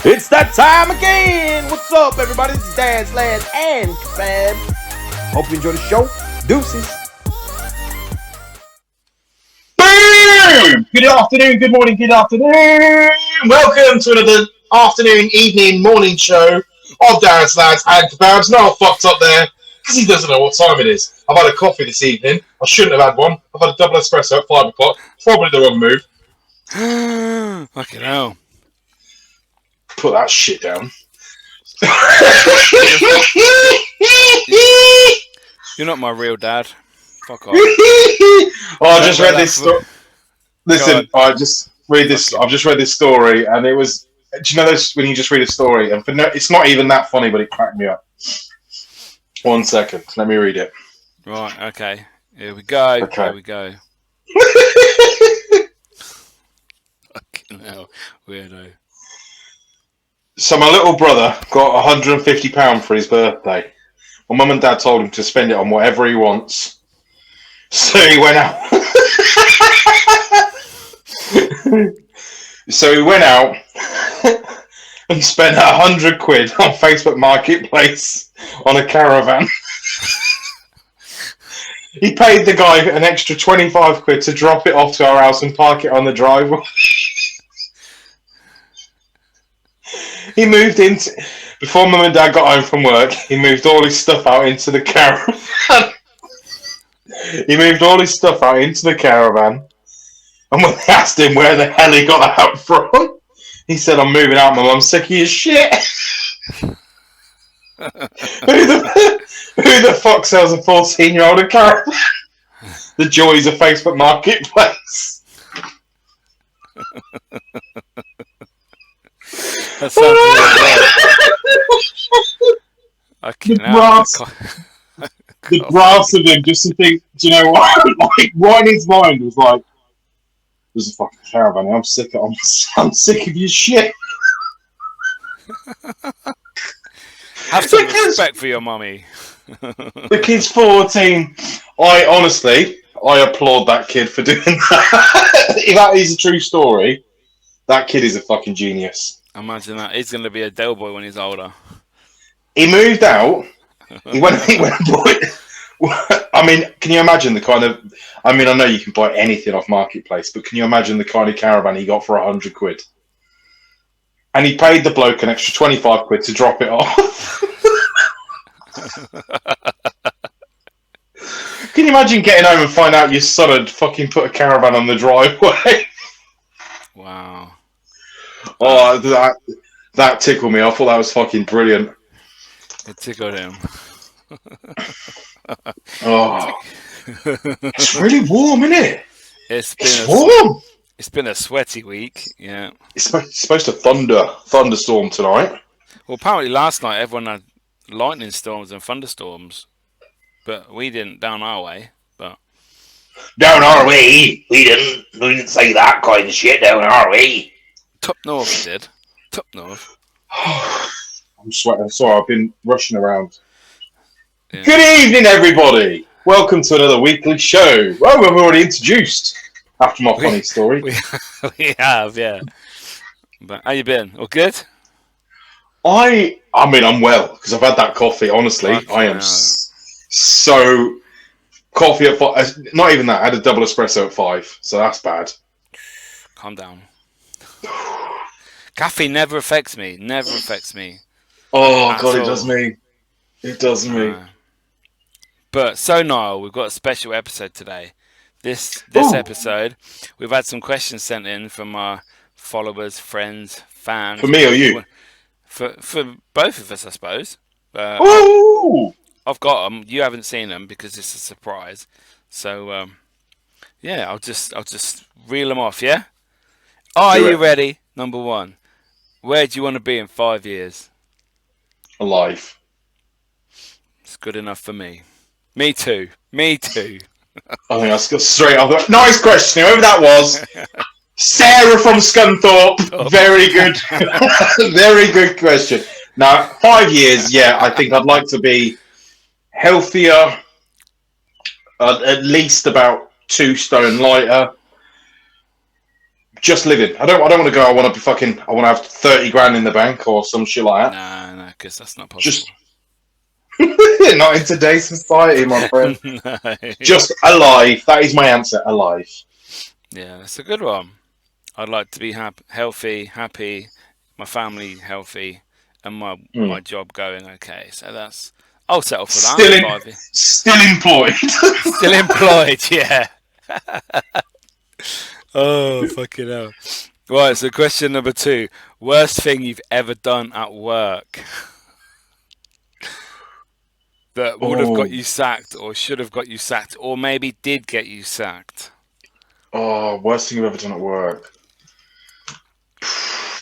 It's that time again! What's up, everybody? This is Dads Lads Kebabs. Hope you enjoy the show. Deuces. Boom! Good afternoon, good morning, good afternoon. Welcome to another afternoon, evening, morning show of Dads Lads Kebabs. Now I fucked up there because he doesn't know what time it is. I've had a coffee this evening. I shouldn't have had one. I've had a double espresso at 5 o'clock. Probably the wrong move. Fucking hell. Put that shit down. You're not my real dad. Fuck off. I just read this story. Listen, I've just read this story, and it was. Do you know this when you just read a story, and it's not even that funny, but it cracked me up. 1 second, let me read it. Right, okay. Here we go. Okay. Here we go. Fucking hell, weirdo. So my little brother got £150 for his birthday. My mum and dad told him to spend it on whatever he wants. So he went out. And spent £100 on Facebook Marketplace on a caravan. He paid the guy an extra £25 to drop it off to our house and park it on the driveway. He moved into, before mum and dad got home from work, he moved all his stuff out into the caravan. And when they asked him where the hell he got that out from, he said, "I'm moving out, mum, I'm sick of your shit." Who the fuck sells a 14-year-old a caravan? The joys of Facebook Marketplace. That sounds The brass of him just to think, do you know what? Like, right in his mind was like, "There's a fucking caravan. I'm sick of your shit." Have some respect for your mummy. The kid's 14. I applaud that kid for doing that. If that is a true story, that kid is a fucking genius. Imagine that. He's going to be a Del boy when he's older. He moved out. He went. I mean, can you imagine the kind of? I mean, I know you can buy anything off Marketplace, but can you imagine the kind of caravan he got for £100? And he paid the bloke an extra £25 to drop it off. Can you imagine getting home and find out your son had fucking put a caravan on the driveway? Wow. Oh, that tickled me. I thought that was fucking brilliant. It tickled him. Oh, it's really warm, isn't it? It's warm. It's been a sweaty week. Yeah. It's supposed to thunderstorm tonight. Well, apparently last night everyone had lightning storms and thunderstorms, but we didn't down our way. But down our way, we didn't say that kind of shit down our way. Top north did. Top north. I'm sweating. Sorry, I've been rushing around. Yeah. Good evening, everybody. Welcome to another weekly show. Well, we've already introduced after my funny story. We have, yeah. But how you been? All good? I mean, I'm well because I've had that coffee. Honestly, I am so coffee at 5. Not even that. I had a double espresso at 5, so that's bad. Calm down. Caffeine never affects me. Never affects me. Oh God, it does me. It does me. But so Niall, we've got a special episode today. This episode, we've had some questions sent in from our followers, friends, fans. For me or you? For both of us, I suppose. I've got them. You haven't seen them because it's a surprise. So yeah, I'll just reel them off. Yeah. Are you ready? Number 1. Where do you want to be in 5 years? Alive. It's good enough for me. Me too. Me too. I think that's straight off. Nice question. Whoever that was. Sarah from Scunthorpe. Very good. Very good question. Now, 5 years, yeah, I think I'd like to be healthier, at least about 2 stone lighter, Just living. I don't want to go. I want to have 30 grand in the bank or some shit like that. No, because that's not possible. Just not in today's society, my friend. No. Just alive. That is my answer. Alive. Yeah, that's a good one. I'd like to be healthy, happy, my family healthy, and my job going okay. So I'll settle for that. Still employed. Still employed, yeah. Oh, fucking hell. Right, so question number 2. Worst thing you've ever done at work that would have got you sacked or should have got you sacked or maybe did get you sacked? Oh, worst thing I've ever done at work.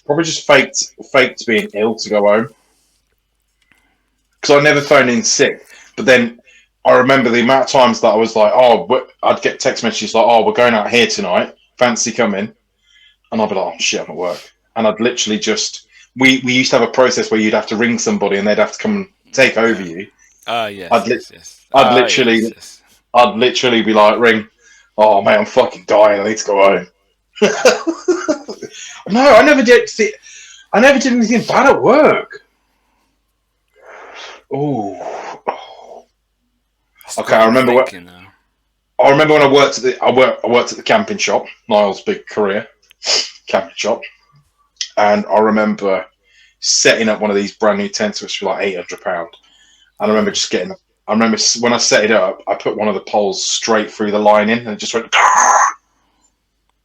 Probably just faked being ill to go home. Because I never phoned in sick. But then I remember the amount of times that I was like, I'd get text messages like, we're going out here tonight. Fancy coming? And I'd be like, oh, shit, I'm at work. And I'd literally just... We used to have a process where you'd have to ring somebody and they'd have to come and take over you. Yes, I'd literally be like, ring. Oh, mate, I'm fucking dying. I need to go home. No, I never did anything bad at work. Oh. Okay, I remember when I worked at the camping shop, Niall's big career, camping shop, and I remember setting up one of these brand new tents which were like £800. And I remember when I set it up, I put one of the poles straight through the lining and it just went,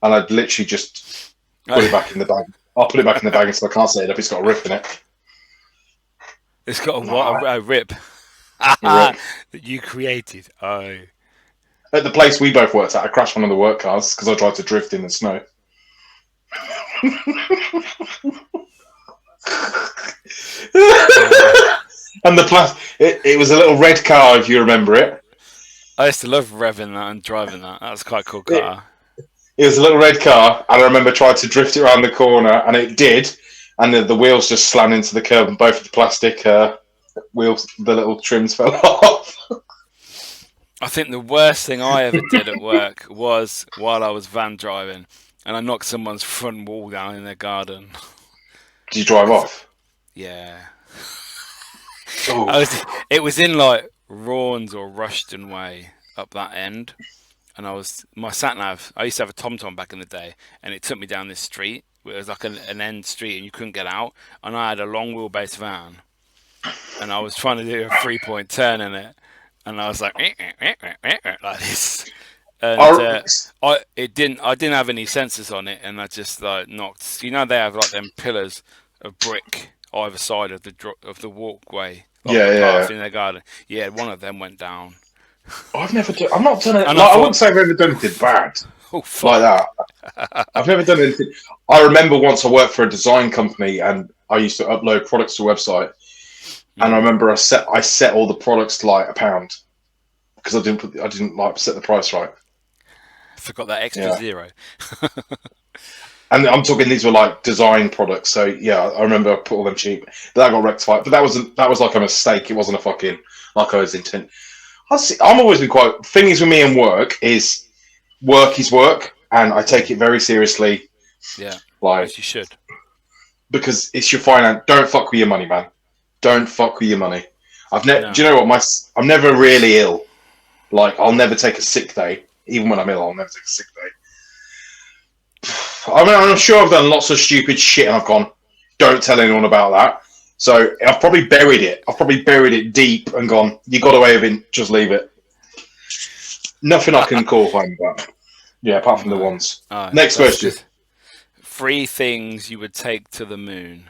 and I'd literally just put it back in the bag. I'll put it back in the bag so I can't set it up. It's got a rip in it. It's got a rip. That you created. Oh. At the place we both worked at, I crashed one of the work cars because I tried to drift in the snow. And it was a little red car, if you remember it. I used to love revving that and driving that. That was quite a cool car. It was a little red car, and I remember trying to drift it around the corner, and it did, and the wheels just slammed into the curb, and both of the plastic wheels, the little trims fell off. I think the worst thing I ever did at work was while I was van driving, and I knocked someone's front wall down in their garden. Did you drive off? Yeah. Oh. It was in like Rawn's or Rushton Way up that end, and my sat nav. I used to have a TomTom back in the day, and it took me down this street. It was like an end street, and you couldn't get out. And I had a long wheelbase van, and I was trying to do a 3-point turn in it, and I was like like this. And I didn't have any sensors on it, and I just like knocked. You know they have like them pillars of brick either side of the walkway. In their garden. Yeah, one of them went down. I've not done it. I wouldn't say I've ever done anything bad like that. I've never done anything. I remember once I worked for a design company and I used to upload products to a website, and I remember I set all the products to like £1 because I didn't like set the price right. Forgot that extra zero. And I'm talking these were like design products, so yeah, I remember I put all them cheap. But that got rectified. But that was like a mistake. It wasn't a fucking like I was intent. I'm always been quite. Thing is with me and work is work, and I take it very seriously. Yeah, like as you should. Because it's your finance. Don't fuck with your money, man. Don't fuck with your money. Do you know what? I'm never really ill. Like I'll never take a sick day, even when I'm ill. I'll never take a sick day. I mean, I'm sure I've done lots of stupid shit and I've gone, don't tell anyone about that. So I've probably buried it. I've probably buried it deep and gone, you got away with it, just leave it. Nothing I can call home about. Yeah, apart from the ones. Next question. 3 things you would take to the moon.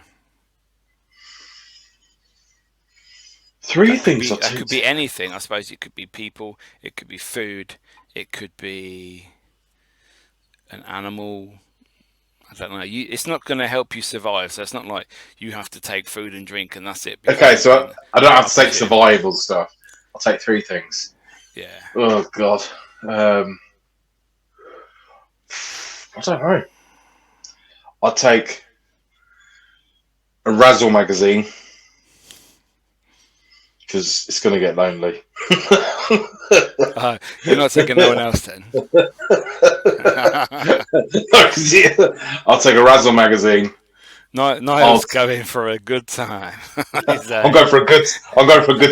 3 things. It could be anything. I suppose it could be people. It could be food. It could be an animal. I don't know. It's not going to help you survive, so it's not like you have to take food and drink and that's it. Okay, so I don't have to take survival stuff. I'll take 3 things. Yeah. Oh God. I don't know. I'll take a Razzle magazine because it's going to get lonely. You're not taking no one else then? I'll take a Razzle magazine. Niall's going for a good time. I'm going for a good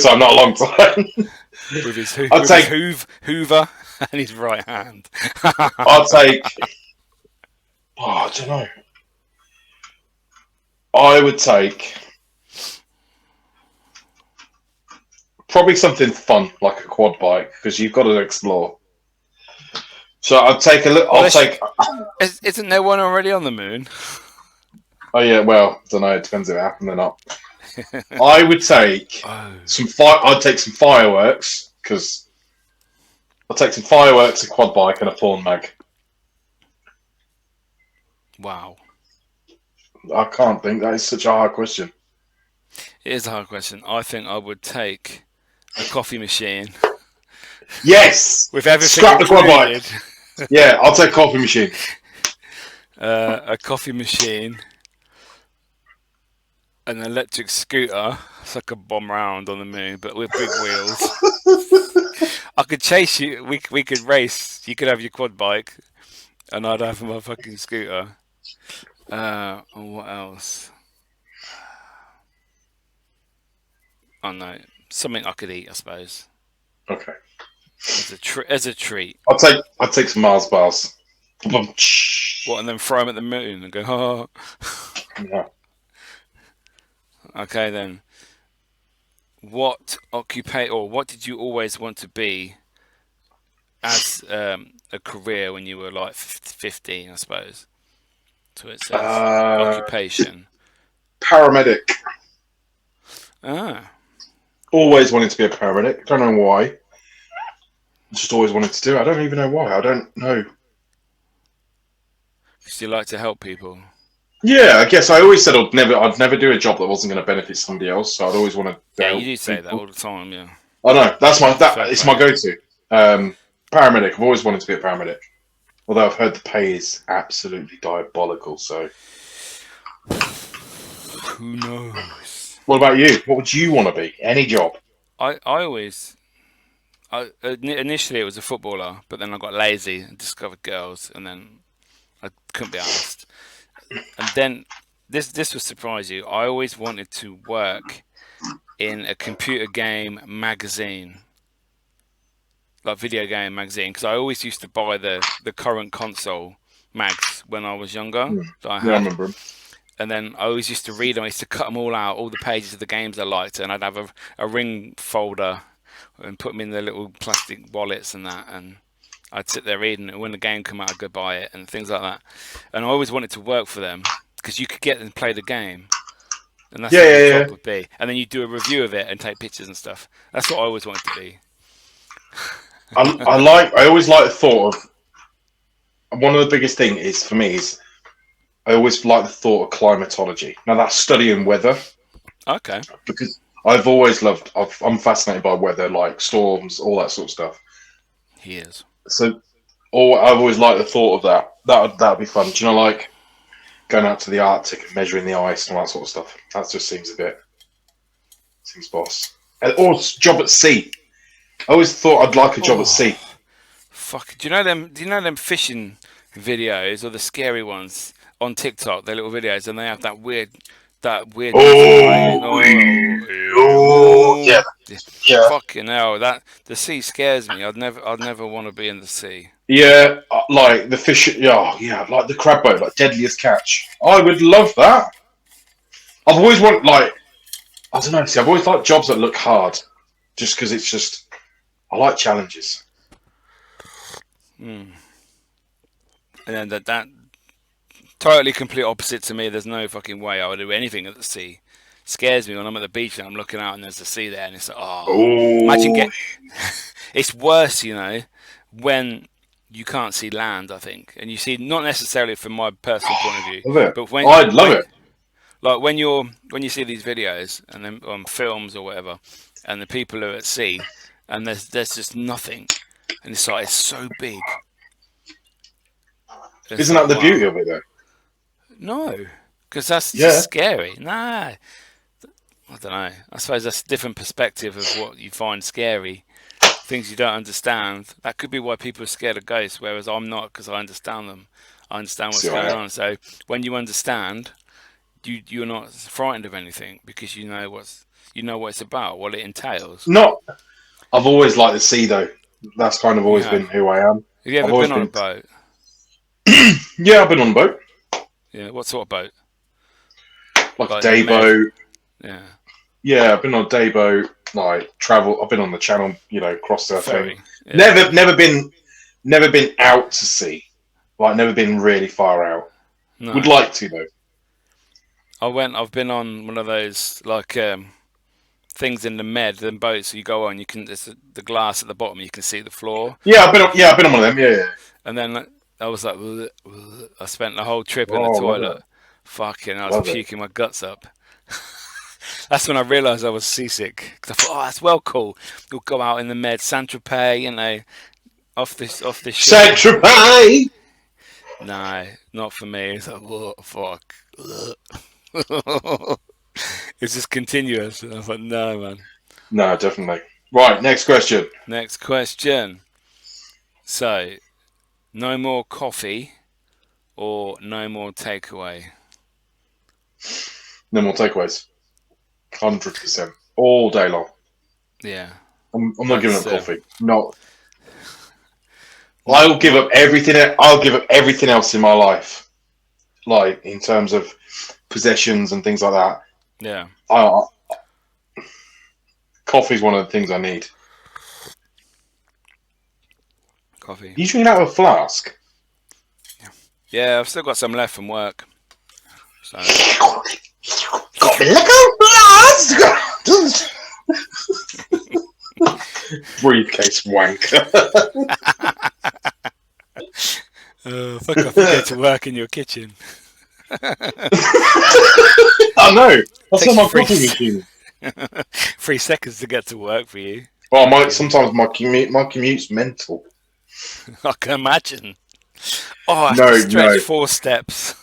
time, not a long time. with his Hoover and his right hand. I'll take. I don't know. I would take probably something fun like a quad bike because you've got to explore. So I'd take a look. Isn't there one already on the moon? Oh yeah, well, I don't know. It depends if it happened or not. I would take I'd take some fireworks because I'll take some fireworks, a quad bike, and a porn mag. Wow. I can't think. That is such a hard question. It is a hard question. I think I would take a coffee machine. Yes. With everything Scrap the quad included. bike. Yeah, I'll take coffee machine. A coffee machine. An electric scooter, so I could bomb around on the moon, but with big wheels. I could chase you. We could race. You could have your quad bike, and I'd have my fucking scooter. And what else? Oh no, something I could eat, I suppose. Okay. As a treat. I'd take some Mars bars. What, and then throw them at the moon and go, oh. Yeah. Okay then. What did you always want to be as a career when you were like 15, I suppose? So it says occupation. Paramedic. Ah. Always wanted to be a paramedic. Don't know why. Just always wanted to do it. I don't even know why. I don't know. Because you like to help people. Yeah, I guess I always said I'd never do a job that wasn't going to benefit somebody else. So I'd always want to. Yeah, you do say that all the time. Yeah. I know it's my go-to. Paramedic. I've always wanted to be a paramedic. Although I've heard the pay is absolutely diabolical. So. Who knows? What about you? What would you want to be? Any job? Initially it was a footballer, but then I got lazy and discovered girls, and then I couldn't be asked. And then this will surprise you. I always wanted to work in a computer game magazine, like video game magazine, because I always used to buy the current console mags when I was younger. That I had. Yeah, I remember them. And then I always used to read them. I used to cut them all out, all the pages of the games I liked, and I'd have a ring folder and put them in the little plastic wallets and that, and I'd sit there reading it. When the game came out, I'd go buy it and things like that. And I always wanted to work for them because you could get and play the game, and that's what the job would be. And then you do a review of it and take pictures and stuff. That's what I always wanted to be. I always like the thought of one of the biggest thing is for me is I always like the thought of climatology. Now that's studying weather. Okay. Because I've always loved. I'm fascinated by weather, like storms, all that sort of stuff. He is. So, I've always liked the thought of that. That'd be fun. Do you know, like going out to the Arctic and measuring the ice and all that sort of stuff? That just seems boss. Or job at sea. I always thought I'd like a job at sea. Fuck. Do you know them fishing videos or the scary ones on TikTok? They're little videos, and they have that weird. Yeah. Fucking hell! The sea scares me. I'd never want to be in the sea. Yeah, like the fish. Yeah, like the crab boat, like Deadliest Catch. I would love that. I've always wanted, like, I don't know. See, I've always liked jobs that look hard, just because it's just. I like challenges. And then that totally complete opposite to me. There's no fucking way I would do anything at the sea. It scares me when I'm at the beach and I'm looking out and there's the sea there, and it's like, imagine it's worse, when you can't see land, I think, and you see, not necessarily from my personal point of view, but I'd love it. Like when you see these videos and then on films or whatever, and the people are at sea, and there's just nothing, and it's like, it's so big. Isn't that the beauty of it, though? No, because that's just scary. Nah, I don't know. I suppose that's a different perspective of what you find scary. Things you don't understand. That could be why people are scared of ghosts, whereas I'm not, because I understand them. I understand what's See what I going mean? on. So when you understand, you're not frightened of anything because you know what it's about, what it entails. Not. I've always liked the sea, though. That's kind of You always been have. who I am. Have you I've ever always been on a been. boat? Yeah, I've been on a boat, Yeah. What sort of boat? like a Like in the day Med? boat. Yeah. Yeah, I've been on a day boat, like travel. I've been on the channel, cross A the thing. ferry. Yeah. Never been out to sea. Like, never been really far out. Would No. like to though. I've been on one of those like things in the Med, the boats you go on. You can there's the glass at the bottom. You can see the floor. Yeah, I've been. You Yeah, I've been on one of them. Yeah, yeah. And then I was like, "Ugh, ugh." I spent the whole trip in the Oh, love toilet. it. Fucking, I was Love it. puking my guts up. That's when I realised I was seasick. 'Cause I thought, oh, that's well cool. We'll go out in the Med, Saint Tropez, off the shore. Saint-Tropez! No, not for me. It's like, what fuck. It's just continuous. And I was like, no, man. No, definitely. Right, next question. Next question. So, no more coffee or no more takeaway? No more takeaways. 100%. All day long. Yeah, I'm not giving that's up coffee. No. I'll give up everything. I'll give up everything else in my life, like in terms of possessions and things like that. yeah, I, Coffee's one of the things I need. coffee. You drinking out of a flask? Yeah, I've still got some left from work. So, Got me like a flask. Briefcase wanker. fuck off, you go to work in your kitchen. I know. That's Takes not my you coffee machine. 3 seconds to get to work for you. Well, Fucking- sometimes my commute's mental. I can imagine. Oh, I have to No, stretch no. 4 steps.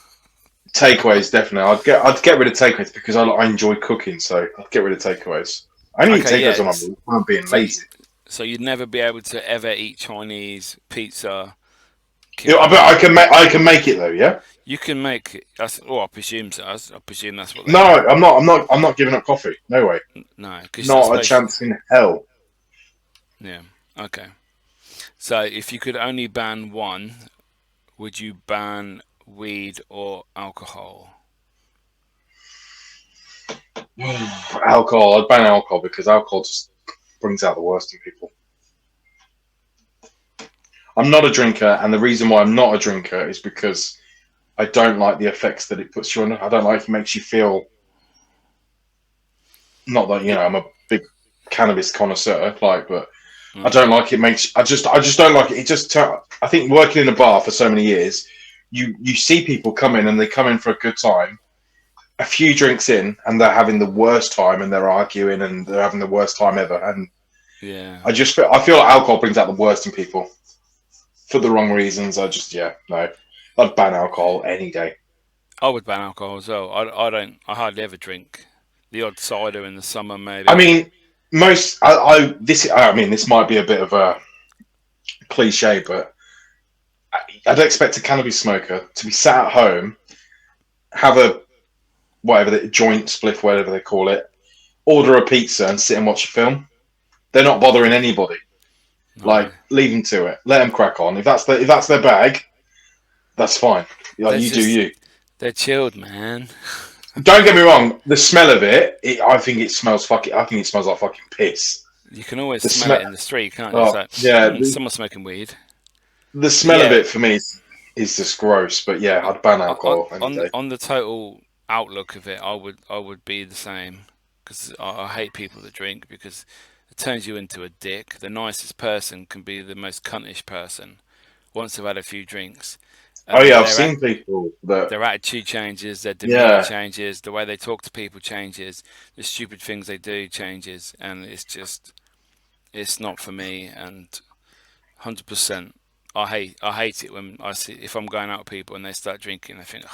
Takeaways definitely. I'd get rid of takeaways because I enjoy cooking, so I'd get rid of takeaways. I only eat Okay, takeaways yeah. when I'm being So, lazy. so you'd never be able to ever eat Chinese pizza, Yeah, but I kebab. can make it though. Yeah. You can make it. Oh, I presume so. I presume that's what they No, do. I'm not giving up coffee. No way. No, because I Not a suppose. chance in hell. Yeah. Okay. So if you could only ban one, would you ban weed or alcohol? Alcohol. I'd ban alcohol because alcohol just brings out the worst in people. I'm not a drinker, and the reason why I'm not a drinker is because I don't like the effects that it puts you on. I don't like it makes you feel. Not that It, I'm a big cannabis connoisseur, but I okay. don't like it. I just don't like it. I think working in a bar for so many years, you see people come in and they come in for a good time. A few drinks in, and they're having the worst time, and they're arguing, and they're having the worst time ever. And Yeah. I feel like alcohol brings out the worst in people for the wrong reasons. No, I'd ban alcohol any day. I would ban alcohol as well. I don't. I hardly ever drink. The odd cider in the summer, I maybe. mean, this might be a bit of a cliche, but I'd expect a cannabis smoker to be sat at home, have a whatever the joint spliff, whatever they call it, order a pizza and sit and watch a film. They're not bothering anybody. No. Like, leave them to it. Let them crack on. If that's their bag, that's fine. Like, That's you do just. you. They're chilled, man. Don't get me wrong. The smell of I think it smells fucking. I think it smells like fucking piss. You can always The smell it smell. in the street, can't you? It's Oh like, yeah. someone's smoking weed. The But smell of yeah, it for me is just gross. But yeah, I'd ban alcohol any day. on the total outlook of it, I would be the same because I hate people that drink because it turns you into a dick. The nicest person can be the most cuntish person once they've had a few drinks, Oh and yeah, then I've seen people that. their attitude changes, their demeanor Yeah. changes, the way they talk to people changes, the stupid things they do changes, and it's not for me. And 100%. I hate it when I see if I'm going out with people and they start drinking. I think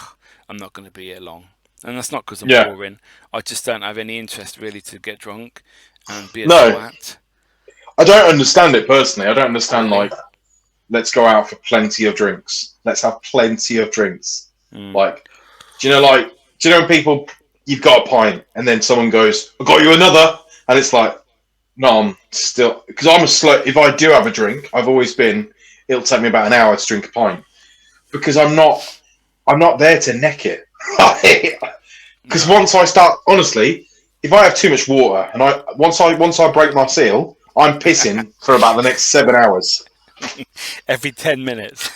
I'm not going to be here long. And that's not because I'm Yeah. boring. I just don't have any interest really to get drunk and be a No, twat. I don't understand it personally. I don't understand, Really? like, let's go out for plenty of drinks. Let's have plenty of drinks. Mm. Like, do you know when people, you've got a pint, and then someone goes, I got you another, and it's like, no, I'm still, because I'm a slow, if I do have a drink, I've always been, it'll take me about an hour to drink a pint. Because I'm not there to neck it. Because No. once I start, honestly, if I have too much water, and once I break my seal, I'm pissing for about the next 7 hours. Every 10 minutes.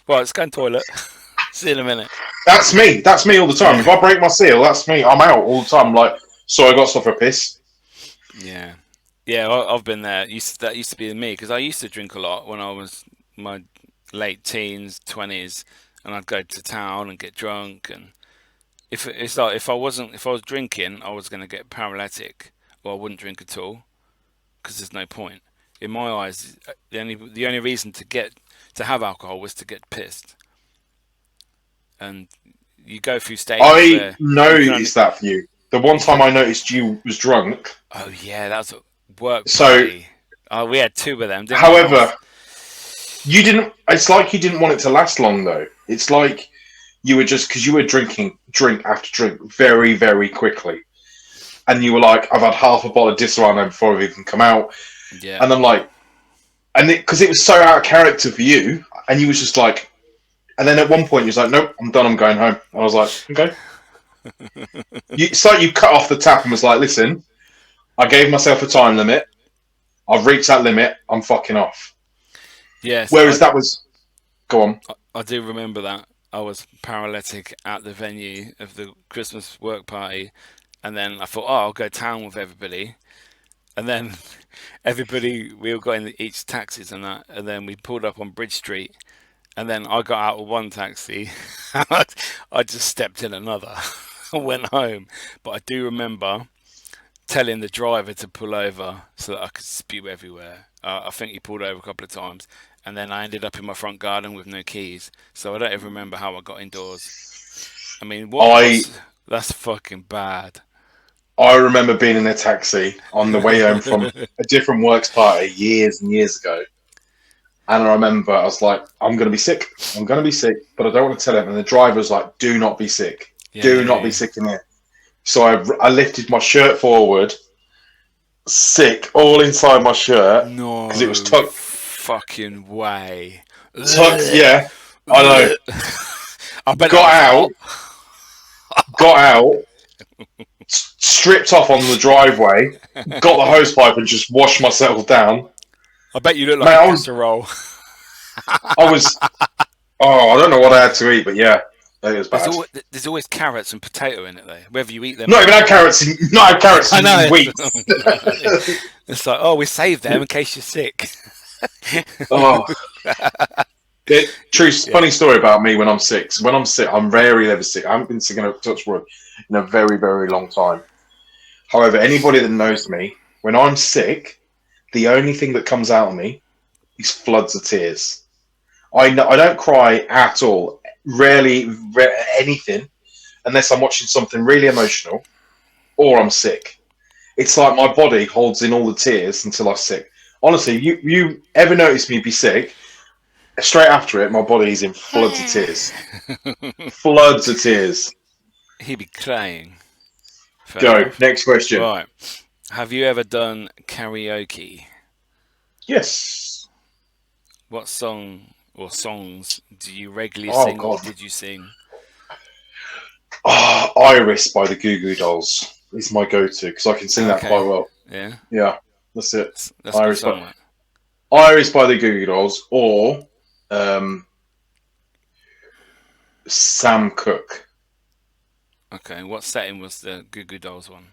Right, let's go to the toilet. See you in a minute. That's me. That's me all the time. Yeah. If I break my seal, that's me. I'm out all the time. I'm like, so I got stuff for a piss. Yeah. Yeah, I've been there. That used to be me because I used to drink a lot when I was my late teens, 20s, and I'd go to town and get drunk. And if I was drinking, I was going to get paralytic, or I wouldn't drink at all because there's no point. In my eyes, the only reason to have alcohol was to get pissed. And you go through stages I where noticed that for you. The one time I noticed you was drunk. oh yeah, that was a work So, party. Oh, we had two of them. Didn't however, you didn't. It's like you didn't want it to last long, though. It's like you were just because you were drinking drink after drink very, very quickly, and you were like, "I've had half a bottle of Disaronno before I've even come out," Yeah. and I'm like, and because it was so out of character for you, and you was just like, and then at one point you was like, "Nope, I'm done. I'm going home." I was like, "Okay." It's like you cut off the tap and was like, "Listen, I gave myself a time limit. I've reached that limit. I'm fucking off." Yes. Whereas that was, go on. I do remember that. I was paralytic at the venue of the Christmas work party, and then I thought, oh, I'll go town with everybody. And then we all got in each taxis and that, and then we pulled up on Bridge Street, and then I got out of one taxi, I just stepped in another, and went home. But I do remember telling the driver to pull over so that I could spew everywhere. I think he pulled over a couple of times, and then I ended up in my front garden with no keys. So I don't even remember how I got indoors. I mean, that's fucking bad. I remember being in a taxi on the way home from a different works party years and years ago. And I remember I was like, I'm going to be sick. I'm going to be sick, but I don't want to tell him. And the driver was like, do not be sick. Do not be sick in here. So I lifted my shirt forward, sick, all inside my shirt. No. Because it was tucked. Fucking way. Tucked, yeah. I know. I bet got out, stripped off on the driveway, got the hose pipe and just washed myself down. I bet you look like a casserole. I was. Oh, I don't know what I had to eat, but yeah, it was bad. There's always carrots and potato in it, though. Whether you eat them, not even had carrots. Not had carrots I know. in weeks. It's like, oh, we saved them in case you're sick. Oh, funny story about me when I'm sick. When I'm sick, I'm rarely ever sick. I haven't been sick in a touch wood in a very, very long time. However, anybody that knows me, when I'm sick, the only thing that comes out of me is floods of tears. I don't cry at all. Rarely anything, unless I'm watching something really emotional or I'm sick. It's like my body holds in all the tears until I'm sick. Honestly, you ever notice me be sick? Straight after it, my body's in floods of tears. Floods of tears. He'd be crying. Go. Next question. Right. Have you ever done karaoke? Yes. What song or songs do you regularly sing, God. or did you sing? Oh, Iris by the Goo Goo Dolls is my go-to because I can sing that quite well. Yeah. Yeah, that's it. That's Iris, a good song, Iris by the Goo Goo Dolls or Sam Cooke. Okay, what setting was the Goo Goo Dolls one?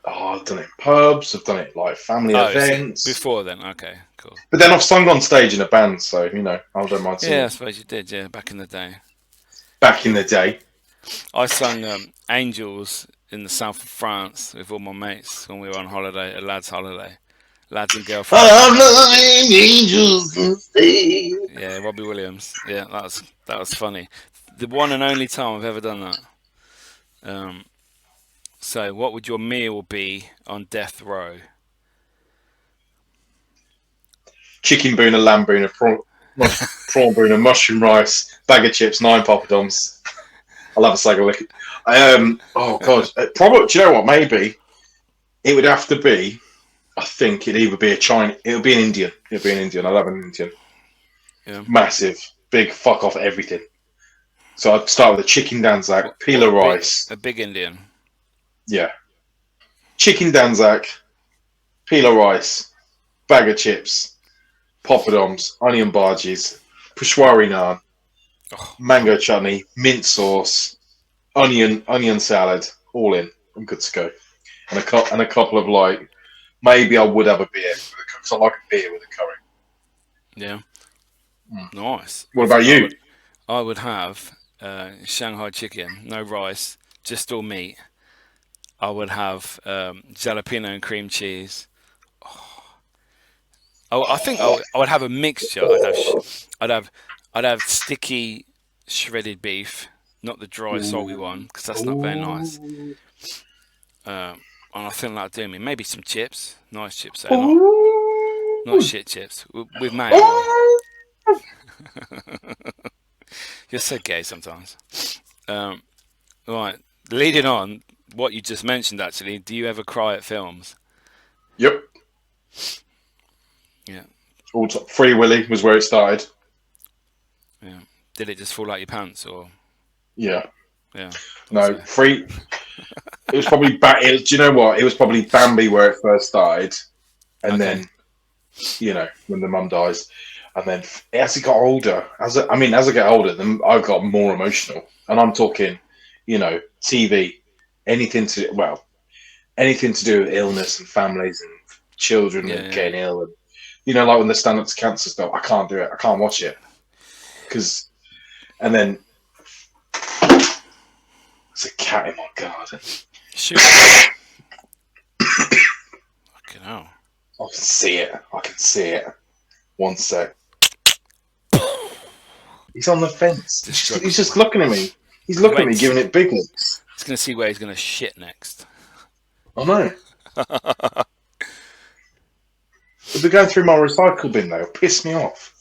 Oh, I've done it in pubs. I've done it like family events. Before then, okay, cool. But then I've sung on stage in a band, so you know I don't mind singing. Yeah, I suppose you did. Yeah, back in the day. Back in the day, I sung "Angels" in the south of France with all my mates when we were on holiday, a lads' holiday, lads and girlfriends. I'm loving angels instead. Yeah, Robbie Williams. Yeah, that was funny. The one and only time I've ever done that. So, what would your meal be on death row? Chicken boona, lamb boona, prawn boona, mushroom rice, bag of chips, 9 poppadoms. I'll have a sag of liquor. Oh god, probably. Do you know what? Maybe it would have to be. I think it'd either be a Chinese. It'll be an Indian. It'll be an Indian. I'll have an Indian. Yeah. Massive, big, fuck off everything. So I'd start with a chicken danzak, peel of rice. A big Indian. Yeah. Chicken danzak, peel of rice, bag of chips, poppadoms, onion bhajis, peshwari naan, mango chutney, mint sauce, onion salad, all in. I'm good to go. And a couple of like, maybe I would have a beer because I like a beer with a curry. Yeah. Nice. What about you? I would have Shanghai chicken, no rice, just all meat. I would have jalapeno and cream cheese. I think I would have a mixture. I'd have sticky shredded beef, not the dry salty one, because that's not very nice. And I think that'd do me. Maybe some chips, nice chips, not shit chips with mayo. You're so gay sometimes. Right, leading on what you just mentioned. Actually, do you ever cry at films? Yep. Yeah. Free Willy was where it started. Yeah. Did it just fall out your pants, or? Yeah. Yeah. No, Free. It was probably do you know what? It was probably Bambi where it first started, and then, when the mum dies, and then as it got older, as I get older, then I got more emotional, and I'm talking, TV, anything to do with illness and families and children and getting ill, and like when they stand up to cancer stuff, I can't do it. I can't watch it and then there's a cat in my garden. Shoot. Fucking hell. I can see it. One sec. He's on the fence. He's just looking at me. He's looking at me, giving it big looks. He's going to see where he's going to shit next. I know. He'll be going through my recycle bin, though. Piss me off.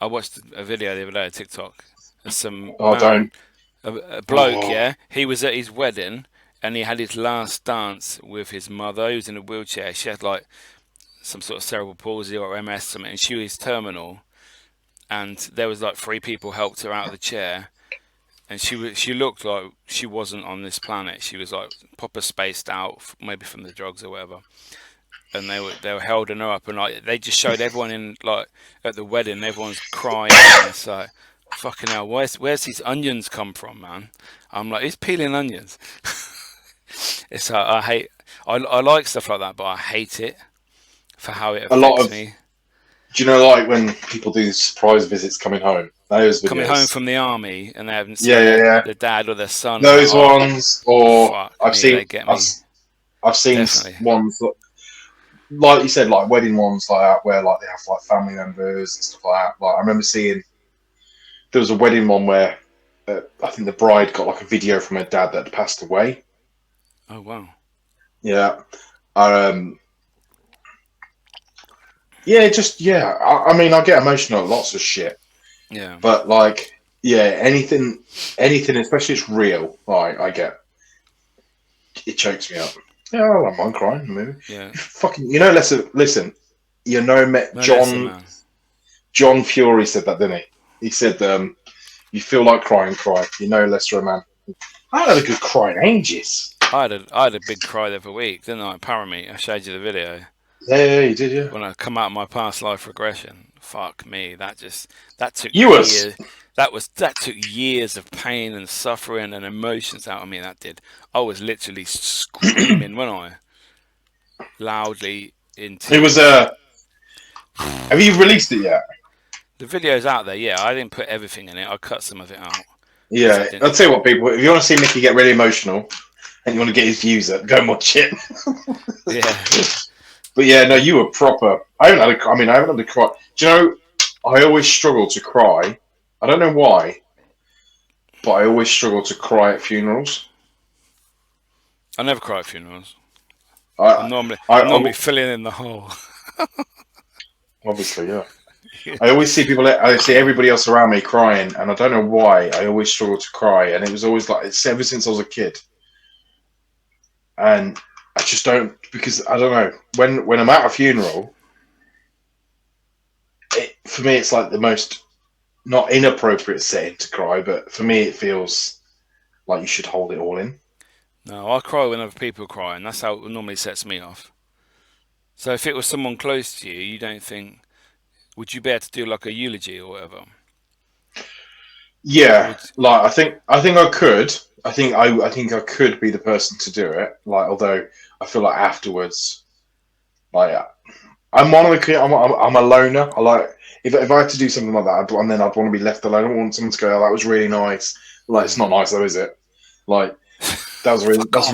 I watched a video the other day on TikTok. Some a bloke, he was at his wedding and he had his last dance with his mother. He was in a wheelchair. She had like some sort of cerebral palsy or MS something, and she was terminal. And there was like 3 people helped her out of the chair, and she looked like she wasn't on this planet. She was like proper spaced out, maybe from the drugs or whatever. And they were holding her up, and like they just showed everyone in like at the wedding. Everyone's crying. And it's like, fucking hell, where's these onions come from, man? I'm like, he's peeling onions. It's like, I like stuff like that, but I hate it for how it affects me. Do you know, like when people do these surprise visits coming home? Those videos. Coming home from the army and they haven't seen their dad or their son. Those ones, or I've seen Definitely. ones that, like you said, like wedding ones like that, where like they have like family members and stuff like that. Like I remember seeing there was a wedding one where I think the bride got like a video from her dad that had passed away. Oh wow! Yeah, I mean, I get emotional at lots of shit. Yeah, but like, anything, especially it's real. Like I get, it chokes me up. Yeah, I don't mind crying. Maybe. Yeah. Fucking, listen. John Fury said that, didn't he? He said, "You feel like crying, cry. Lester, a man." I had a good cry in ages. I had a big cry the other week, didn't I? Parameet. I showed you the video. Yeah, you did, yeah. When I come out of my past life regression, fuck me, that took years. That took years of pain and suffering and emotions out of me. That did. I was literally screaming, when I loudly into. It was Have you released it yet? The video's out there. Yeah, I didn't put everything in it. I cut some of it out. Yeah, I'll tell you what, people. If you want to see Mickey get really emotional and you want to get his views up, go and watch it. Yeah. But yeah, no, you were proper. I haven't had a cry. Do you know, I always struggle to cry. I don't know why. but I always struggle to cry at funerals. I never cry at funerals. I, I'm normally I filling in the hole. obviously, yeah. I always see people. I see everybody else around me crying, and I don't know why. I always struggle to cry, and it was always like it's ever since I was a kid, and I just don't because I don't know when I'm at a funeral. For me, it's like the most not inappropriate setting to cry, but for me, it feels like you should hold it all in. No, I cry when other people cry, and that's how it normally sets me off. So if it was someone close to you, you don't think, would you be able to do like a eulogy or whatever? Or Yeah, would, like I think I could. I think I could be the person to do it. Like, although I feel like afterwards, like I'm one of the I'm a loner. I like if I had to do something like that, and then I'd want to be left alone. I don't want someone to go, "Oh, that was really nice." Like, it's not nice though, is it? Like that was really fuck off.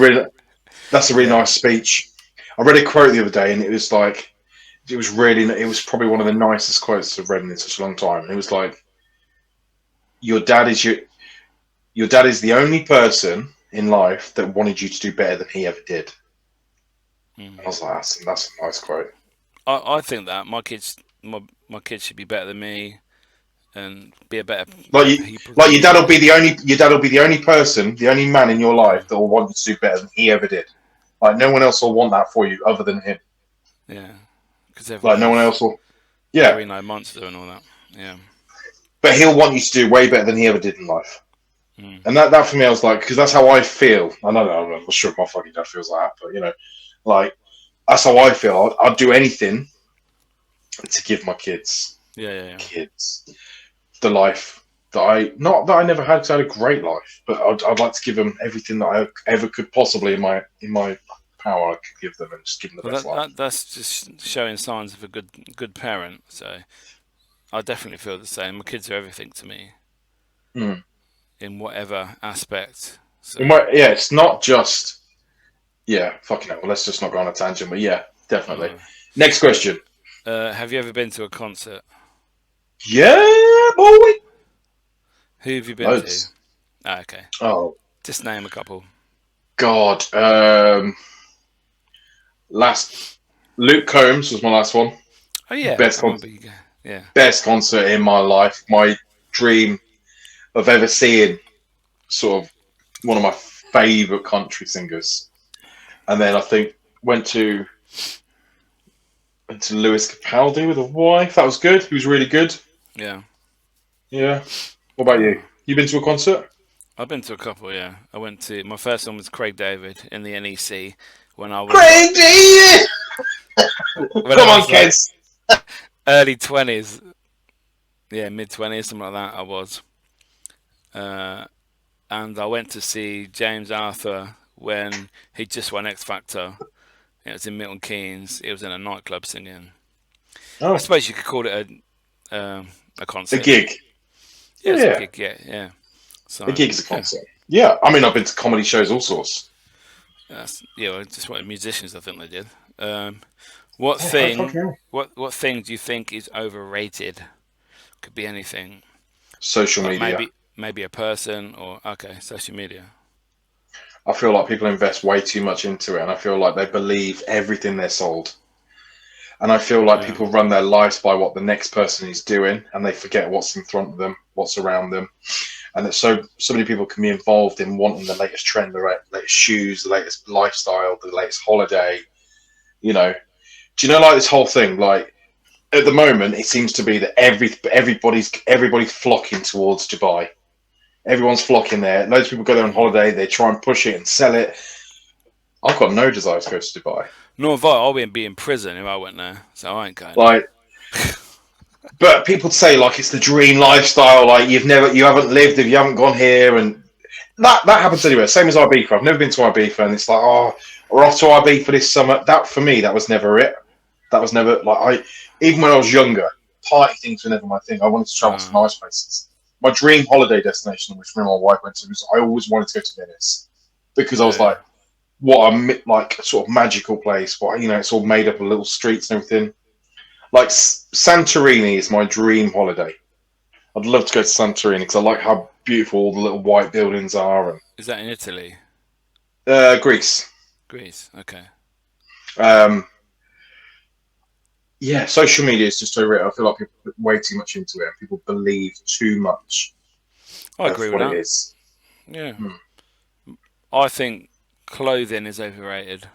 that's a really Yeah. nice speech. I read a quote the other day, and it was like it was probably one of the nicest quotes I've read in such a long time. And it was like, "Your dad is your dad is the only person in life that wanted you to do better than he ever did." And I was like, that's a nice quote. I think that my kids should be better than me and be a better Like you, people like than your dad me. will be the only person, the only man in your life that will want you to do better than he ever did. Like no one else will want that for you other than him. Yeah, because everyone Like no one has else will. Yeah, Reno Monster and all that. Yeah. but he'll want you to do way better than he ever did in life. Mm. And that for me, I was like, because that's how I feel. I don't know, I'm not sure if my fucking dad feels like that, but like that's how I feel. I'd do anything to give my Yeah. kids the life that I not that I never had because I had a great life, but I'd like to give them everything that I ever could possibly in my power I could give them and just give them the Well, best life. that's just showing signs of a good parent. So I definitely feel the same. My kids are everything to me Mm. in whatever aspect. So Yeah, it's not just fucking hell. Well, let's just not go on a tangent, but yeah, definitely. no. Next question. Have you ever been to a concert? Yeah, boy. Who have you been to? Loads. Ah, okay. Oh Just name a couple. God. Last Luke Combs was my last one. Oh yeah, Best I con- remember you. Yeah. best concert in my life. My dream of ever seeing sort of one of my favourite country singers. And then I think went to Lewis Capaldi with a wife. That was good. He was really good. Yeah. Yeah. What about you? Oh. You been to a concert? I've been to a couple. Yeah. I went to my first one was Craig David in the NEC when I was like Crazy! when Come I on, was like kids. early 20s. Yeah, mid 20s, something like that. I was. And I went to see James Arthur when he just won X Factor. It was in Milton Keynes. It was in a nightclub singing. I Oh, suppose you could call it a a concert. gig. Yeah, it's a Yeah, gig. Yeah. a So gig's a yeah, concert. Yeah, I mean, I've been to comedy shows, all sorts. well, just what musicians I think they did. What Yeah, I thing? fucking hell. What thing do you think is overrated? Could be anything. Social Like media. maybe a person or okay, social media. I feel like people invest way too much into it, and I feel like they believe everything they're sold. And I feel like Yeah. people run their lives by what the next person is doing, and they forget what's in front of them, what's around them, and that so many people can be involved in wanting the latest trend, the latest shoes, the latest lifestyle, the latest holiday. You know, do you know like this whole thing? Like at the moment, it seems to be that everybody's flocking towards Dubai. Everyone's flocking there. Loads of people go there on Mm. holiday. They try and push it and sell it. I've got no desire to go to Dubai. Nor have I. I'll be in prison if I went there, so I ain't going there. Like, but people say like it's the dream lifestyle. Like you haven't lived if you haven't gone here, and that happens anywhere. Same as Ibiza. I've never been to Ibiza, and it's like, oh, we're off to Ibiza this summer. That for me, that was never it. That was never like even when I was younger, party things were never my thing. I wanted to travel to nice places. My dream holiday destination, which me and my wife went to, was I always wanted to go to Venice because I was like, what a like sort of magical place. What it's all made up of little streets and everything. Like Santorini is my dream holiday. I'd love to go to Santorini because I like how beautiful all the little white buildings are. And, Is that in Italy? Greece. Greece. Okay. Yeah, social media is just overrated. I feel like people put way too much into it. And people believe too much I of agree with what that. it is. Yeah. I think clothing is overrated.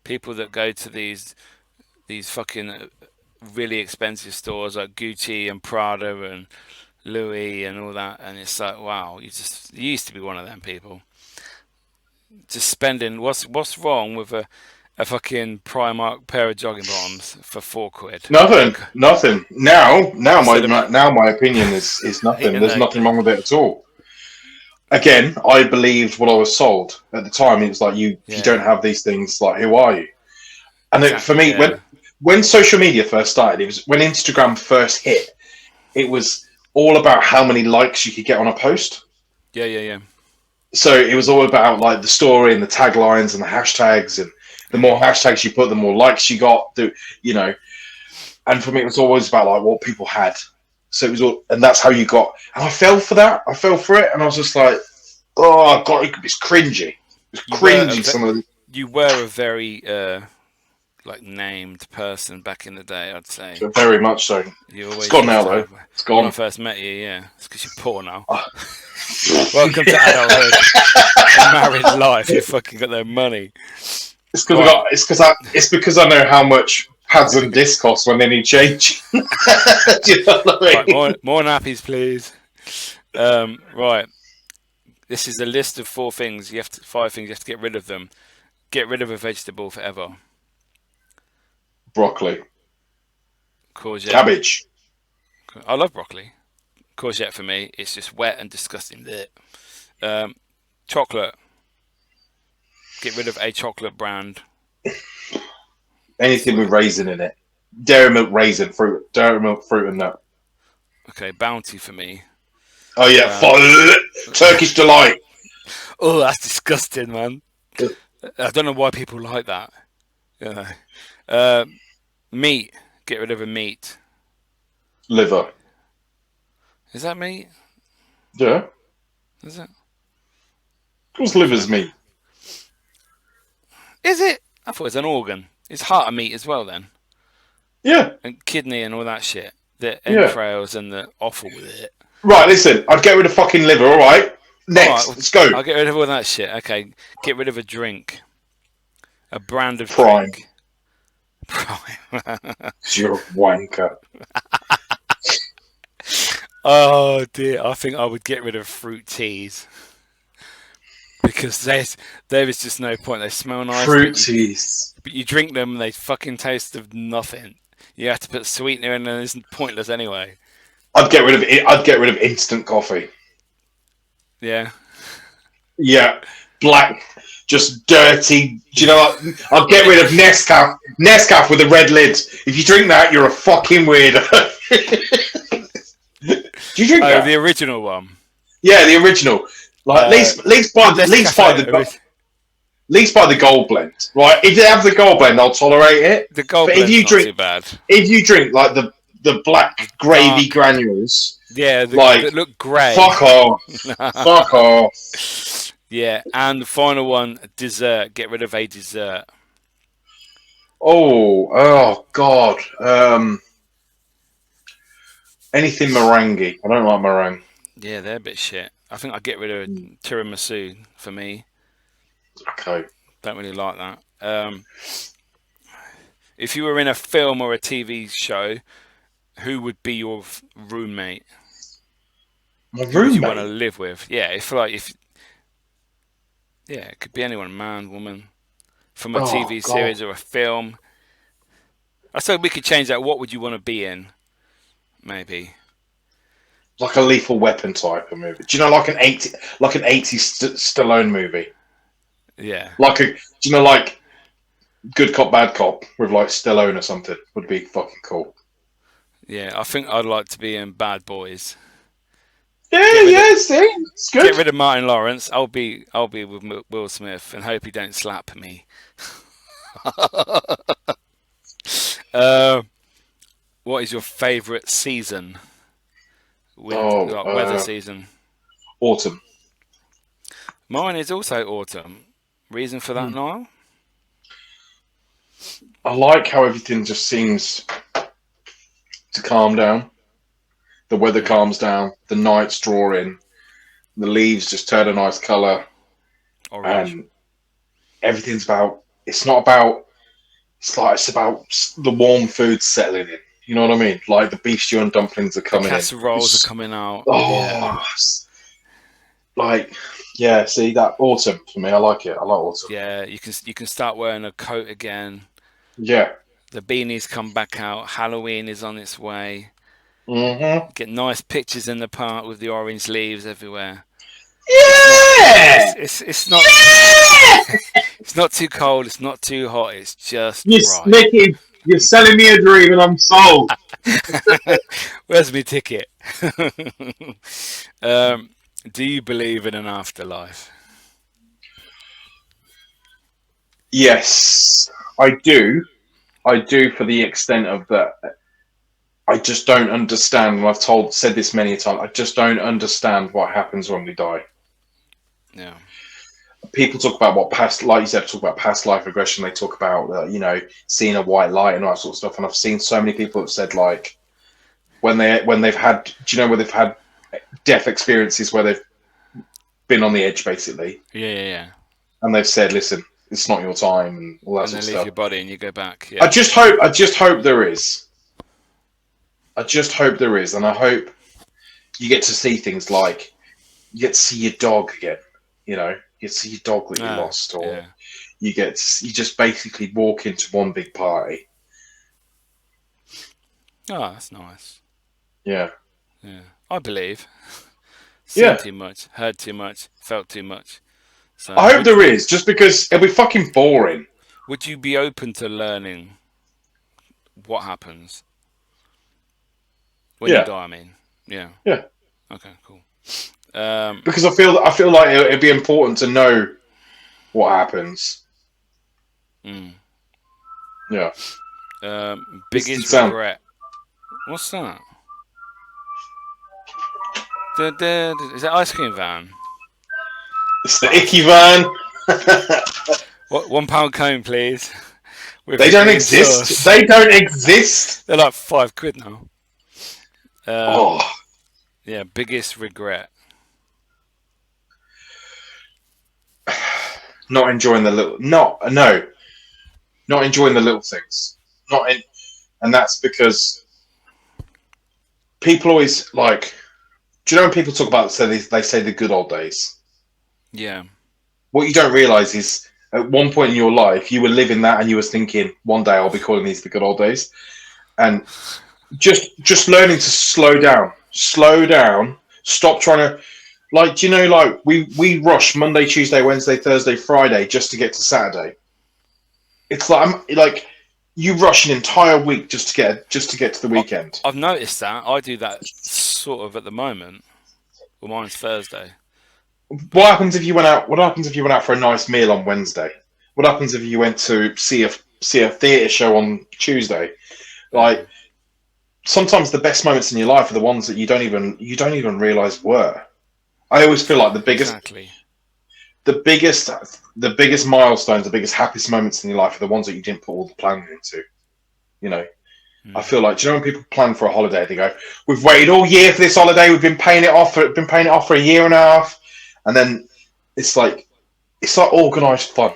People that go to these fucking really expensive stores like Gucci and Prada and Louis and all that, and it's like, wow, you used to be one of them people. Just spending what's wrong with a fucking Primark pair of jogging bottoms for £4? Nothing. Now Instead of my opinion is nothing. you There's know, nothing wrong with it at all. Again, I believed what I was sold at the time. It was like if you don't yeah, have these things, like who are you? And for exactly, me, yeah, when social media first started, it was when Instagram first hit. It was all about how many likes you could get on a post. yeah. So it was all about like the story and the taglines and the hashtags, and the more hashtags you put, the more likes you got. You know, and for me, it was always about like what people had. So it was all, and that's how you got. And I fell for that. I fell for it, and I was just like, oh god, it's cringy. It's cringy. You were a very like named person back in the day, I'd say. Very much so. You It's always gone used now to though. have, It's when I gone. first met you, yeah, it's because you're poor now. Oh. Welcome to adulthood and married life. You fucking got no money. It's because I know how much pads and disc cost when they need change. Do you know what I mean? Right, more nappies, please. Right, this is a list of 5 things you have to get rid of them. Get rid of a vegetable forever. Broccoli, Courgette. cabbage. I love broccoli. Courgette for me, it's just wet and disgusting. Chocolate. Get rid of a chocolate brand. Anything with raisin in it. Dairy milk, raisin, fruit. Dairy milk, fruit, and nut. Okay, Bounty for me. Oh yeah, Turkish delight. Oh, that's disgusting, man. I don't know why people like that. Meat. Get rid of a meat. Liver. Is that meat? Yeah. Is it? Of course, liver's meat. Is it? I thought it was an organ. It's heart of meat as well, then. Yeah. And kidney and all that shit. The Yeah. entrails and the offal with it. Right, listen. I'd get rid of fucking liver. All right. Next, All right, let's go. I'll get rid of all that shit. Okay, get rid of a drink. A brand of Prime. drink. Prime. You're a wanker. Oh dear, I think I would get rid of fruit teas. Because there is just no point. They smell nice. Fruit teas. But you drink them and they fucking taste of nothing. You have to put sweetener in and it's pointless anyway. I'd get rid of it. I'd get rid of instant coffee. Yeah. Yeah. Black, just dirty. Do you know what? I'll get rid of Nescaf. Nescaf with a red lid. If you drink that, you're a fucking weirdo. Do you drink that? The original one. Yeah, the original. Like at least buy the gold blend, right? If you have the gold blend, I'll tolerate it. The gold blend's not too bad. If you drink like the black gravy granules, yeah, that look grey. Fuck off. Fuck off. Yeah, and the final one, dessert. Get rid of a dessert. Oh God. Anything meringue. I don't like meringue. Yeah, they're a bit shit. I think I'd get rid of tiramisu for me. Okay. Don't really like that. If you were in a film or a TV show, who would be your roommate? My Who would you want to roommate? live with? Yeah, yeah, it could be anyone, man, woman, from a TV series or a film. I said we could change that. What would you want to be in? Maybe. Like a Lethal Weapon type of movie. Do you know, like an 80s Stallone movie? Yeah. Do you know, like Good Cop, Bad Cop with like Stallone or something would be fucking cool. Yeah, I think I'd like to be in Bad Boys. Yeah, see, it's good. Get rid of Martin Lawrence. I'll be with Will Smith and hope he don't slap me. What is your favourite season? Weather season. Autumn. Mine is also autumn. Reason for that, Niall? I like how everything just seems to calm down. The weather calms down. The nights draw in. The leaves just turn a nice colour. Orange. And everything's about. It's not about. It's about the warm food settling in. You know what I mean? Like the beef stew and dumplings are coming in. The casseroles are coming out. Oh, like, yeah. See that autumn for me. I like it. I like autumn. Yeah, you can start wearing a coat again. Yeah. The beanies come back out. Halloween is on its way. Mm-hmm. Get nice pictures in the park with the orange leaves everywhere. Yeah. It's not. It's not too cold. It's not too hot. It's just right. Nicky, you're selling me a dream, and I'm sold. Where's my ticket? Do you believe in an afterlife? Yes, I do. I do, for the extent of that. I just don't understand, and I've said this many times, I just don't understand what happens when we die. Yeah. People talk about like you said, talk about past life regression. They talk about, seeing a white light and all that sort of stuff. And I've seen so many people have said, like, when they've had, where they've had death experiences where they've been on the edge, basically. Yeah. And they've said, listen, it's not your time and all that and sort of then stuff. leave your body and you go back. Yeah. I just hope there is. I just hope there is, and I hope you get to see things like you get to see your dog again. You get to see your dog that you lost, or you just basically walk into one big party. Oh, that's nice. Yeah. I believe. Seen too much, heard too much, felt too much. So I hope there is, just because it'll be fucking boring. Would you be open to learning what happens when you die? I mean, yeah. Okay, cool. Because I feel like it'd be important to know what happens. Yeah. Biggest regret. What's that? Is that ice cream van? It's the icky van. What, £1 cone, please. They don't exist. Sauce. They don't exist. They're like £5 now. Oh. Yeah, biggest regret. Not enjoying the little. Not enjoying the little things. And that's because people always like. Do you know when people talk about they say the good old days? Yeah. What you don't realise is at one point in your life you were living that and you were thinking, one day I'll be calling these the good old days. And just learning to slow down, stop trying to we rush Monday, Tuesday, Wednesday, Thursday, Friday just to get to Saturday. It's like you rush an entire week just to get to the weekend. I've noticed that. I do that sort of at the moment. Well, mine's Thursday. What happens if you went out? What happens if you went out for a nice meal on Wednesday? What happens if you went to see a theatre show on Tuesday? Like, sometimes the best moments in your life are the ones that you don't even realise were. I always feel like the biggest milestones, the biggest happiest moments in your life are the ones that you didn't put all the planning into. I feel like, do you know when people plan for a holiday, they go, "We've waited all year for this holiday. We've been paying it off for a year and a half," and then it's like organised fun.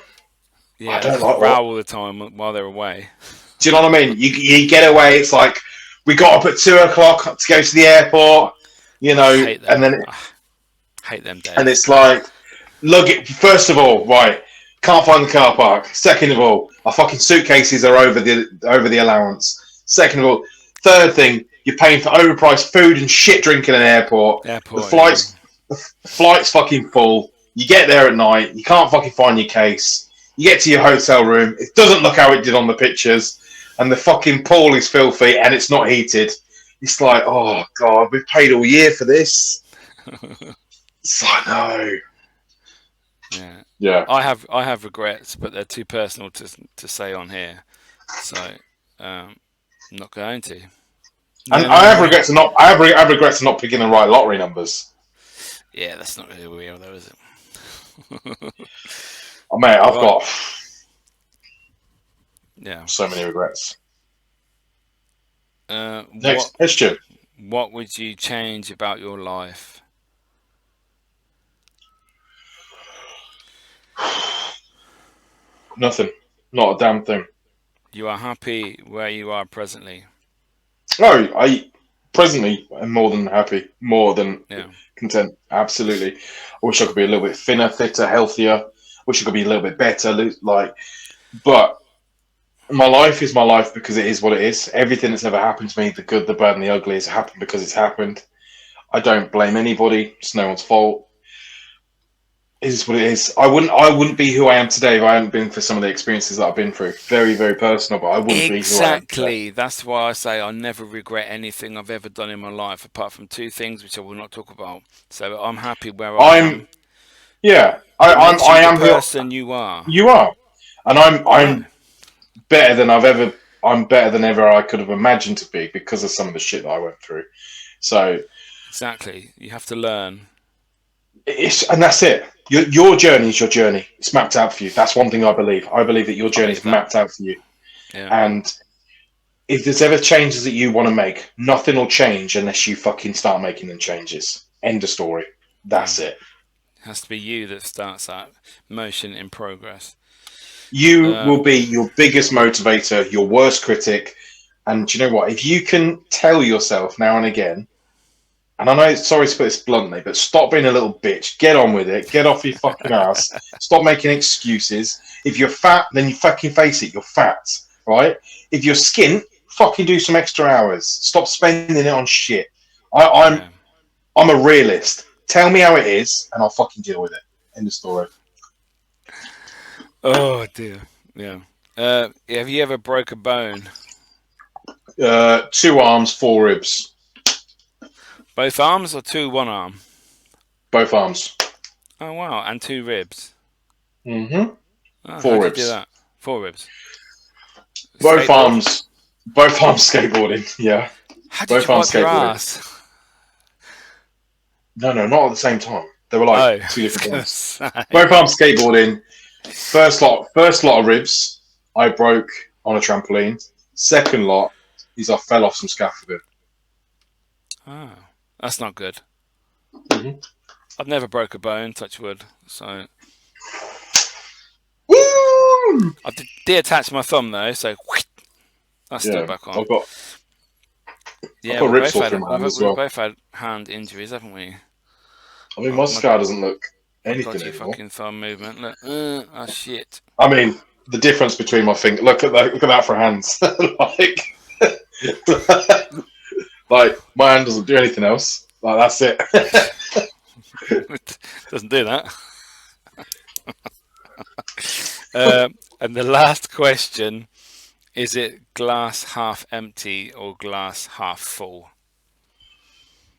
Yeah, I don't like row all the time while they're away. Do you know what I mean? You get away. It's like we got up at 2:00 to go to the airport. And then hate them days. And it's like, first of all, right, can't find the car park. Second of all, our fucking suitcases are over the allowance. Second of all, third thing, you're paying for overpriced food and shit drink in an airport. The flight's fucking full. You get there at night, you can't fucking find your case. You get to your hotel room, it doesn't look how it did on the pictures, and the fucking pool is filthy and it's not heated. It's like, oh god, we've paid all year for this. It's like, no. Yeah. I have regrets, but they're too personal to say on here, so I'm not going to. And I have regrets of not picking the right lottery numbers. Yeah, that's not really real, though, is it? Oh, mate, I've got Yeah. so many regrets. What Next question. What would you change about your life? Nothing. Not a damn thing. You are happy where you are presently. No, I presently am more than happy, more than Yeah. content. Absolutely. I wish I could be a little bit thinner, fitter, healthier. Wish I could be a little bit better. But my life is my life because it is what it is. Everything that's ever happened to me, the good, the bad, and the ugly, has happened because it's happened. I don't blame anybody. It's no one's fault. It is what it is. I wouldn't be who I am today if I hadn't been for some of the experiences that I've been through. Very, very personal, but I wouldn't be who I am today. Exactly. That's why I say I never regret anything I've ever done in my life, apart from two things which I will not talk about. So I'm happy where I am. Yeah. It makes you I the am who person you are. you are, and I'm No, better than I've ever. I'm better than ever I could have imagined to be because of some of the shit that I went through. So exactly. You have to learn. and that's it. Your journey is your journey. It's mapped out for you. That's one thing I believe. I believe that your I journey believe is that. mapped out for you. Yeah. And if there's ever changes that you want to make, nothing will change unless you fucking start making them changes. End of story. That's it. It has to be you that starts that motion in progress. You will be your biggest motivator, your worst critic. And do you know what? If you can tell yourself now and again, and I know, sorry to put this bluntly, but stop being a little bitch. Get on with it. Get off your fucking ass. Stop making excuses. If you're fat, then you fucking face it. You're fat, right? If you're skint, fucking do some extra hours. Stop spending it on shit. I'm a realist. Tell me how it is, and I'll fucking deal with it. End of story. Oh dear. Yeah. Have you ever broke a bone? 2 arms, 4 ribs. Both arms or one arm? Both arms. Oh wow, and 2 ribs. Mm-hmm. Oh, 4 how'd you ribs. do that? 4 ribs. Both Skateboard? arms. Both arms skateboarding. Yeah. How did Both you arms wipe your skateboarding. ass? No, not at the same time. They were like Oh, 2 different ones. say. Both arms skateboarding. First lot of ribs I broke on a trampoline. Second lot is I fell off some scaffolding. Oh, that's not good. Mm-hmm. I've never broke a bone, touch wood. So Woo! I did de-attach my thumb though, so that's still back on. I've got Yeah, got ribs all through my hand as well. we've both had hand injuries, haven't we? I mean, my scar doesn't look anything Dodgy anymore. fucking thumb movement. Look, oh shit. I mean, the difference between my finger. Look at that for hands. like my hand doesn't do anything else. Like that's it. It doesn't do that. And the last question, is it glass half empty or glass half full?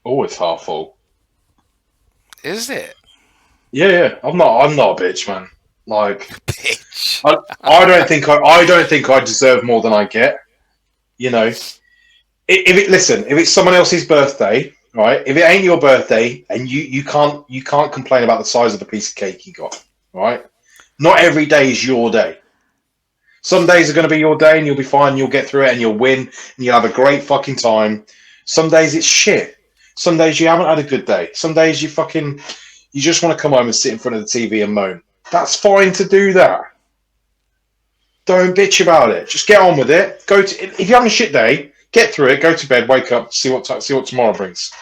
Always half full. Is it? Yeah. I'm not a bitch, man. Like, Bitch. I don't think I deserve more than I get. You know, if it's someone else's birthday, right? If it ain't your birthday and you can't complain about the size of the piece of cake you got, right? Not every day is your day. Some days are going to be your day and you'll be fine. You'll get through it and you'll win and you'll have a great fucking time. Some days it's shit. Some days you haven't had a good day. Some days you just want to come home and sit in front of the TV and moan. That's fine to do that. Don't bitch about it. Just get on with it. If you're having a shit day, get through it. Go to bed. Wake up. See what tomorrow brings.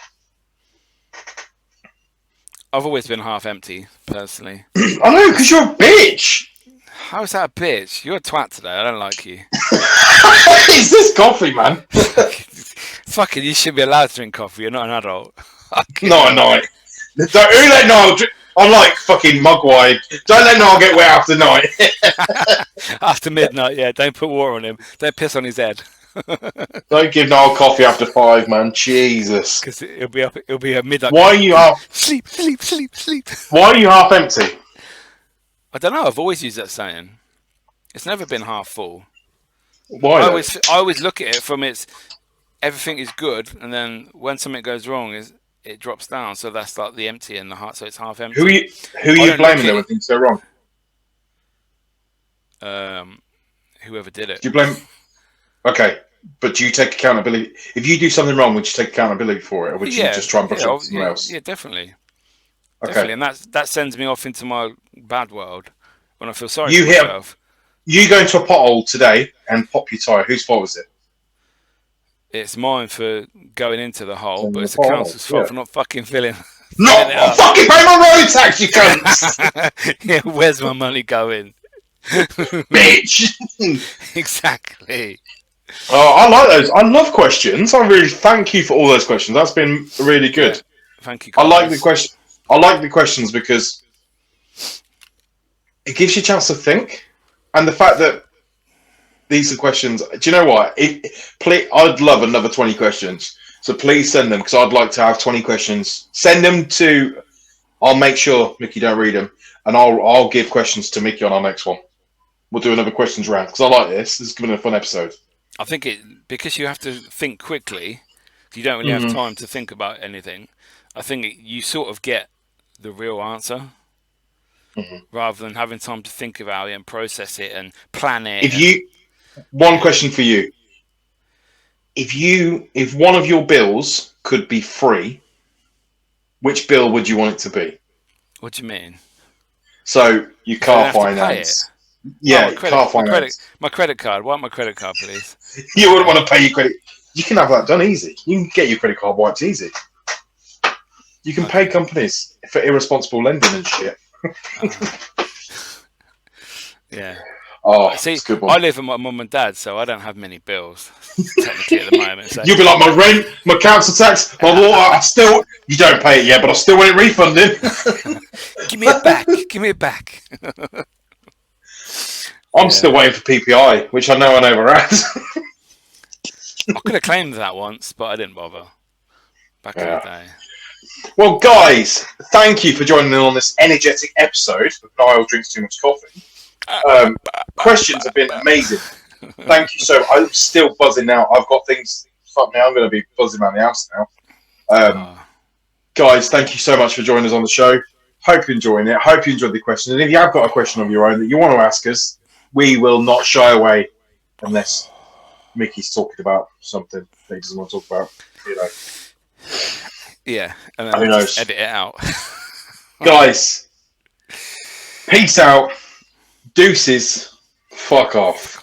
I've always been half empty, personally. I know, because you're a bitch. How's that a bitch? You're a twat today. I don't like you. It's this coffee, man. Fucking, you should be allowed to drink coffee. You're not an adult. Not a night. Who let Niall drink? I'm like fucking mugwide. Don't let Niall get wet after night. After midnight, yeah. Don't put water on him. Don't piss on his head. Don't give Niall coffee after 5, man. Jesus. Because it'll be up. It'll be a midnight. Why are you half? Sleep. Why are you half empty? I don't know. I've always used that saying. It's never been half full. Why? I always look at it from everything is good, and then when something goes wrong, it drops down. So that's like the empty and the half. So it's half empty. Who are you blaming though when things go wrong? Whoever did it. Do you blame? Okay, but do you take accountability? If you do something wrong, would you take accountability for it, or would you just try and brush it off someone else? Yeah, definitely. Okay. Definitely, and that sends me off into my bad world when I feel sorry for myself. You go into a pothole today and pop your tyre. Whose fault is it? It's mine for going into the hole, but it's the council's fault for not fucking filling. Not fucking pay my road tax, you cunts! Yeah, where's my money going? Bitch! Exactly. Oh, I like those. I love questions. I really thank you for all those questions. That's been really good. Yeah, thank you, guys. I like the question. I like the questions because it gives you a chance to think, and the fact that these are questions. Do you know what? I'd love another 20 questions. So please send them because I'd like to have 20 questions. Send them to. I'll make sure Mickey don't read them, and I'll give questions to Mickey on our next one. We'll do another questions round because I like this. This has been a fun episode. I think because you have to think quickly. You don't really have time to think about anything. I think you sort of get the real answer rather than having time to think about it and process it and plan it. One question for you. If one of your bills could be free, which bill would you want it to be? What do you mean? So your car finance. Yeah, car finance. My credit card. Want my credit card, please? You wouldn't want to pay your credit. You can have that done easy. You can get your credit card wiped easy. You can pay companies for irresponsible lending and shit. Yeah. Oh, see, that's a good one. I live with my mum and dad, so I don't have many bills technically at the moment. So. You'll be like, my rent, my council tax, my water. You don't pay it yet, but I still want it refunded. Give me it back. Give me it back. I'm still waiting for PPI, which I know I never had. I could have claimed that once, but I didn't bother. Back in the day. Well, guys, thank you for joining in on this energetic episode of Niall Drinks Too Much Coffee. Questions have been amazing. Thank you so much. I'm still buzzing now. I've got things. Fuck me, I'm going to be buzzing around the house now. Guys, thank you so much for joining us on the show. Hope you're enjoying it. Hope you enjoyed the questions. And if you have got a question of your own that you want to ask us, we will not shy away unless Mickey's talking about something that he doesn't want to talk about. You know. Yeah, and then just edit it out. Guys, peace out. Deuces. Fuck off.